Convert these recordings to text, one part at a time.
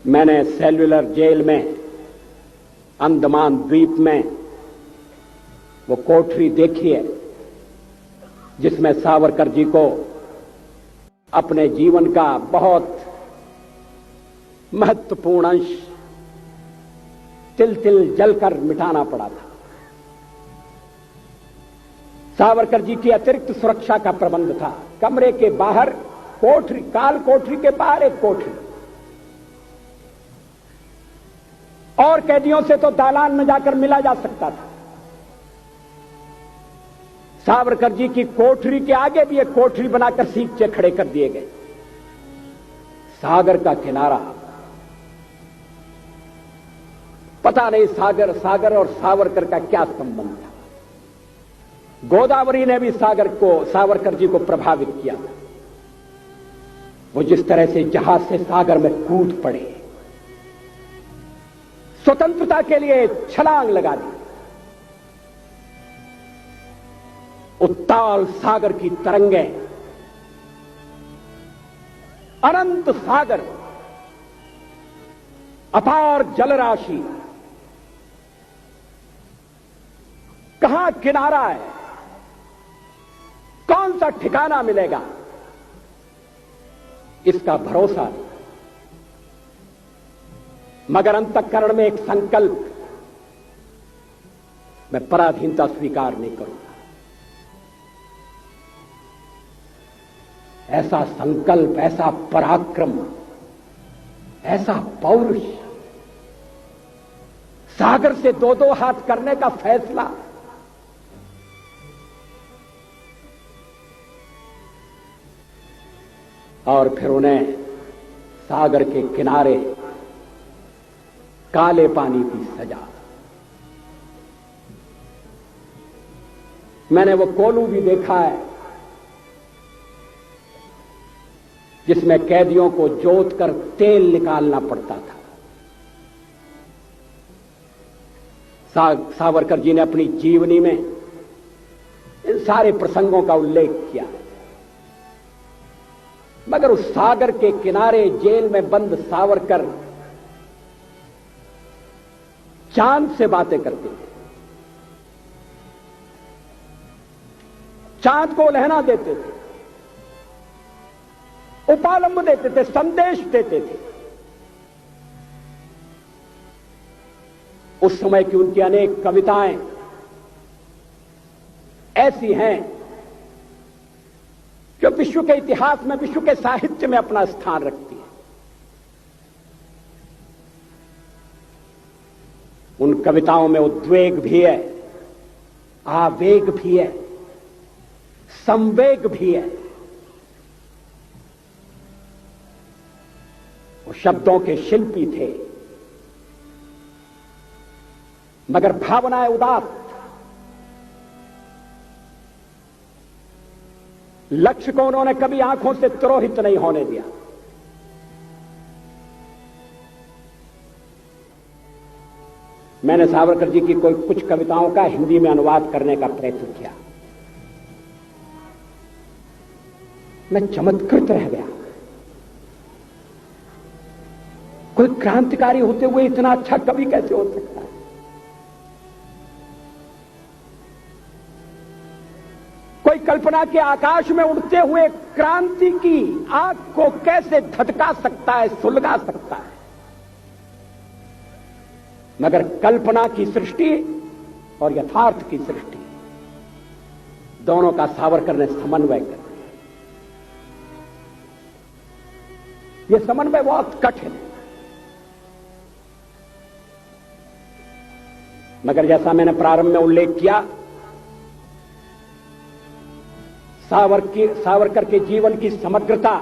मैंने cellular jail में अंडमान द्वीप में वो कोठरी देखी है जिसमें सावरकर जी को अपने जीवन का बहुत महत्वपूर्ण अंश तिल तिल जलकर मिटाना पड़ा था। सावरकर जी की अतिरिक्त सुरक्षा का प्रबंध था। कमरे के बाहर कोठरी, काल कोठरी के बाहर एक कोठरी, और कैदियों से तो दालान में जाकर मिला जा सकता था। सावरकर जी की कोठरी के आगे भी एक कोठरी बनाकर सींचे खड़े कर दिए गए। सागर का किनारा, पता नहीं सागर और सावरकर का क्या संबंध था। गोदावरी ने भी सावरकर जी को प्रभावित किया। वो जिस तरह से जहाज से सागर में कूद पड़े, स्वतंत्रता के लिए छलांग लगा दी। उत्ताल सागर की तरंगें, अनंत सागर, अपार जलराशि, कहां किनारा है, कौन सा ठिकाना मिलेगा, इसका भरोसा नहीं। मगर अंतःकरण में एक संकल्प, मैं पराधीनता स्वीकार नहीं करूंगा। ऐसा संकल्प, ऐसा पराक्रम, ऐसा पौरुष, सागर से दो दो हाथ करने का फैसला, और फिर उन्हें सागर के किनारे काले पानी की सजा। मैंने वो कोलू भी देखा है जिसमें कैदियों को जोत कर तेल निकालना पड़ता था। सावरकर जी ने अपनी जीवनी में इन सारे प्रसंगों का उल्लेख किया, मगर उस सागर के किनारे जेल में बंद सावरकर चांद से बातें करते थे, चांद को लहना देते थे, उपालंब देते थे, संदेश देते थे। उस समय की उनकी अनेक कविताएं ऐसी हैं जो विश्व के इतिहास में, विश्व के साहित्य में अपना स्थान रखती है। उन कविताओं में उद्वेग भी है, आवेग भी है, संवेग भी है। वो शब्दों के शिल्पी थे, मगर भावनाएं उदास। लक्ष्य को उन्होंने कभी आंखों से तिरोहित नहीं होने दिया। मैंने सावरकर जी की कुछ कविताओं का हिंदी में अनुवाद करने का प्रयत्न किया। मैं चमत्कृत रह गया। कोई क्रांतिकारी होते हुए इतना अच्छा कवि कैसे हो सकता है? कोई कल्पना के आकाश में उड़ते हुए क्रांति की आग को कैसे धधका सकता है, सुलगा सकता है? मगर कल्पना की सृष्टि और यथार्थ की सृष्टि, दोनों का सावरकर ने समन्वय कर दिया। यह समन्वय बहुत कठिन है, मगर जैसा मैंने प्रारंभ में उल्लेख किया, सावरकर के जीवन की समग्रता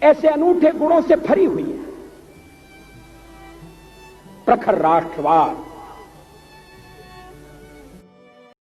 ऐसे अनूठे गुणों से भरी हुई है। प्रखर राष्ट्रवाद,